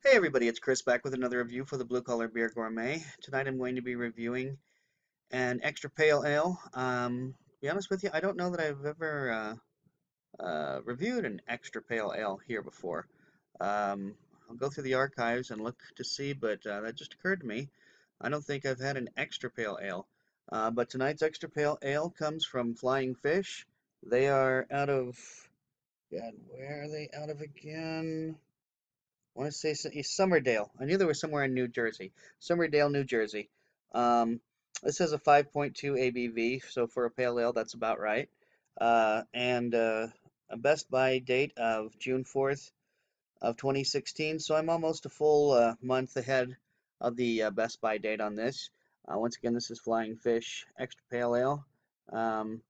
Hey everybody, it's Chris back with another review for the Blue Collar Beer Gourmet. Tonight I'm going to be reviewing an extra pale ale. To be honest with you, I don't know that I've ever reviewed an extra pale ale here before. I'll go through the archives and look to see, but that just occurred to me. I don't think I've had an extra pale ale. But tonight's extra pale ale comes from Flying Fish. They are out of, God, where are they out of again? I want to say Summerdale. I knew they were somewhere in New Jersey. Summerdale, New Jersey. Um, this has a 5.2 ABV, so for a pale ale, that's about right. And a best buy date of June 4th of 2016. So I'm almost a full month ahead of the best buy date on this. Once again, this is Flying Fish Extra Pale Ale. Um,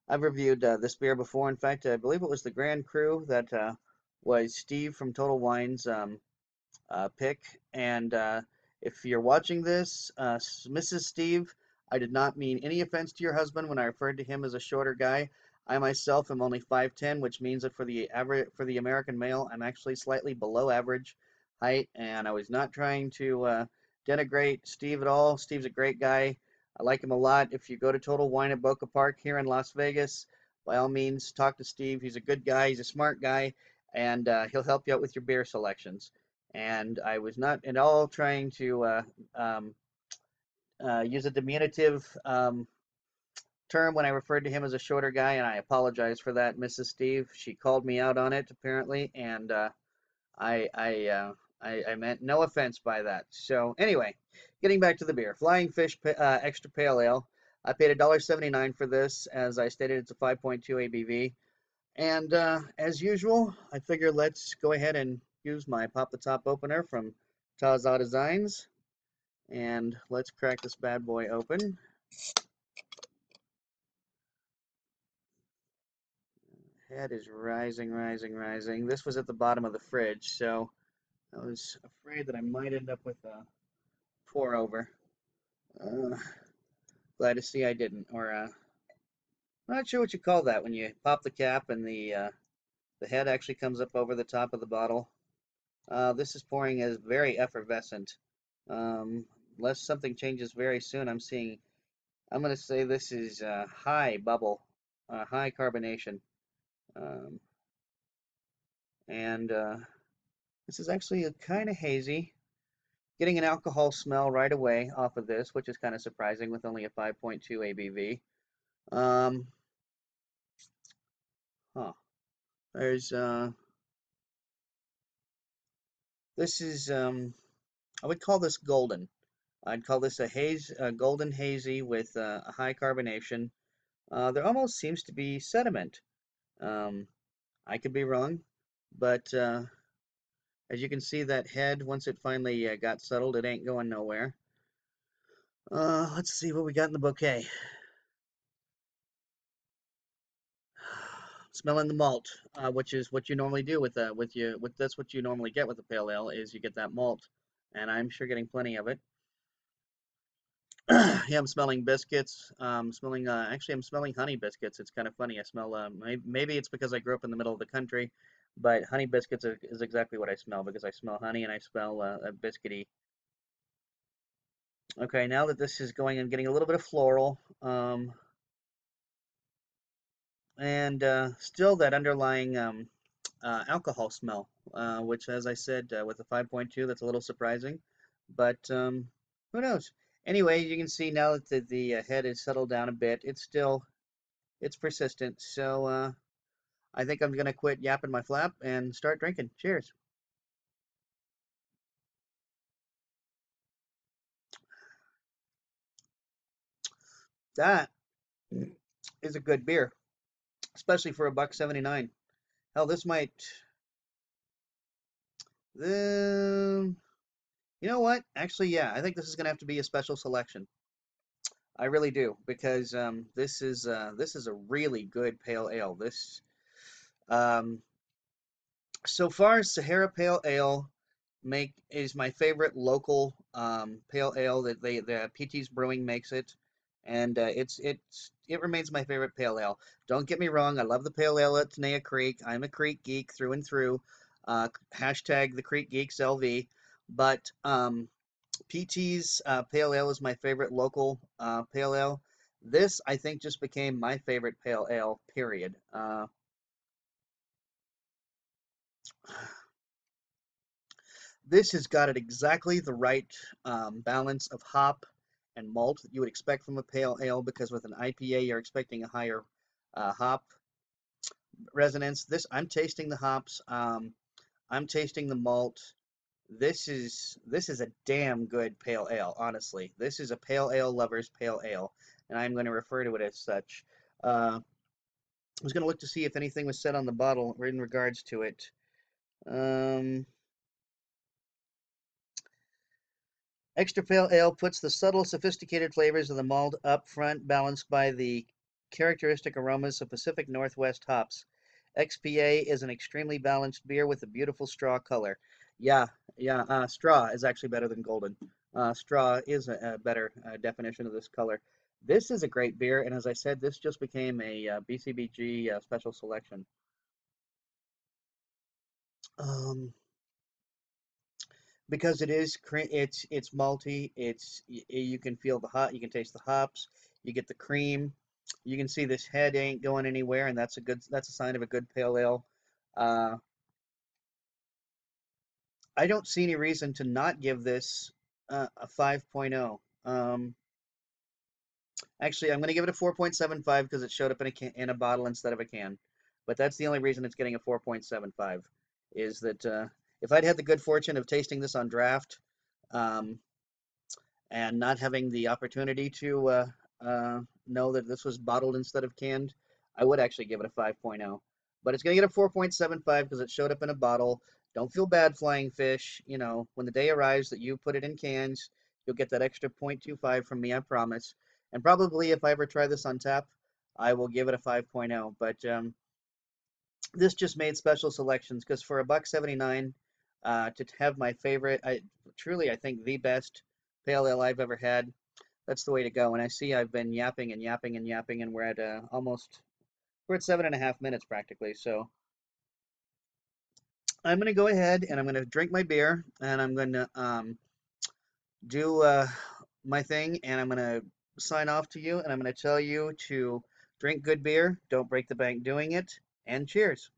I've reviewed this beer before. In fact, I believe it was the Grand Cru that was Steve from Total Wine's pick. And if you're watching this, Mrs. Steve, I did not mean any offense to your husband when I referred to him as a shorter guy. I myself am only 5'10", which means that for the American male, I'm actually slightly below average height, and I was not trying to denigrate Steve at all. Steve's a great guy. I like him a lot. If you go to Total Wine at Boca Park here in Las Vegas, by all means, talk to Steve. He's a good guy. He's a smart guy, and he'll help you out with your beer selections. And I was not at all trying to um, use a diminutive term when I referred to him as a shorter guy, and I apologize for that, Mrs. Steve. She called me out on it apparently, and I, I, uh, I meant no offense by that. So anyway, getting back to the beer, Flying Fish Extra Pale Ale. I paid $1.79 for this. As I stated, it's a 5.2 ABV. And as usual, I figure let's go ahead and use my pop the top opener from Taza Designs. And let's crack this bad boy open. Head is rising, rising, rising. This was at the bottom of the fridge, so I was afraid that I might end up with a pour over. Uh, Glad to see I didn't. Or not sure what you call that when you pop the cap and the head actually comes up over the top of the bottle. This is pouring as very effervescent. Unless something changes very soon, I'm going to say this is high bubble, high carbonation. Um, and This is actually kind of hazy. Getting an alcohol smell right away off of this, which is kind of surprising with only a 5.2 ABV. Um, huh. There's, this is, I would call this golden. I'd call this a golden hazy with a high carbonation. There almost seems to be sediment. Um, I could be wrong, but as you can see, that head, once it finally got settled, it ain't going nowhere. Let's see what we got in the bouquet. Smelling the malt, which is what you normally do with that's what you normally get with a pale ale is you get that malt, and I'm sure getting plenty of it. Yeah, I'm smelling biscuits. Smelling actually I'm smelling honey biscuits. It's kind of funny. I smell maybe it's because I grew up in the middle of the country, but honey biscuits is exactly what I smell because I smell honey and I smell a biscuity. Okay, now that this is going and getting a little bit of floral, and still that underlying alcohol smell, which, as I said, with the 5.2, that's a little surprising, but who knows? Anyway, you can see now that the head is settled down a bit. It's persistent. So I think I'm gonna quit yapping my flap and start drinking. Cheers. That is a good beer, especially for $1.79. Hell, this might. Um, you know what? Actually, yeah, I think this is gonna have to be a special selection. I really do because this is a really good pale ale. This um, so far Sahara Pale Ale make is my favorite local pale ale that the PT's Brewing makes it, and it remains my favorite pale ale. Don't get me wrong, I love the pale ale at Tenaya Creek. I'm a Creek geek through and through. Hashtag the Creek Geeks LV. But PT's Pale Ale is my favorite local Pale Ale. This, I think, just became my favorite Pale Ale, period. This has got it exactly the right balance of hop and malt that you would expect from a Pale Ale, because with an IPA, you're expecting a higher hop resonance. I'm tasting the hops. I'm tasting the malt. This is a damn good pale ale, honestly. This is a pale ale lover's pale ale, and I'm going to refer to it as such. I was going to look to see if anything was said on the bottle in regards to it. Um, Extra Pale Ale puts the subtle, sophisticated flavors of the malt up front, balanced by the characteristic aromas of Pacific Northwest hops. XPA is an extremely balanced beer with a beautiful straw color. Yeah, yeah, straw is actually better than golden. Straw is a better definition of this color. This is a great beer, and as I said, this just became a BCBG special selection. Um, because it's malty. You can feel the hop, you can taste the hops, you get the cream, you can see this head ain't going anywhere, and that's a sign of a good pale ale. uh, I don't see any reason to not give this a 5.0. Actually, I'm going to give it a 4.75 because it showed up in a bottle instead of a can, but that's the only reason it's getting a 4.75, is that if I'd had the good fortune of tasting this on draft, um, and not having the opportunity to know that this was bottled instead of canned, I would actually give it a 5.0. But it's going to get a 4.75 because it showed up in a bottle. Don't feel bad, flying fish. You know, when the day arrives that you put it in cans, you'll get that extra 0.25 from me, I promise. And probably if I ever try this on tap, I will give it a 5.0. But this just made special selections because for a buck 79, to have my favorite, I think the best pale ale I've ever had, that's the way to go. And I see I've been yapping and yapping and yapping, and we're at we're at 7.5 minutes practically. So I'm gonna go ahead and I'm gonna drink my beer, and I'm gonna do my thing, and I'm gonna sign off to you, and I'm gonna tell you to drink good beer, don't break the bank doing it, and cheers.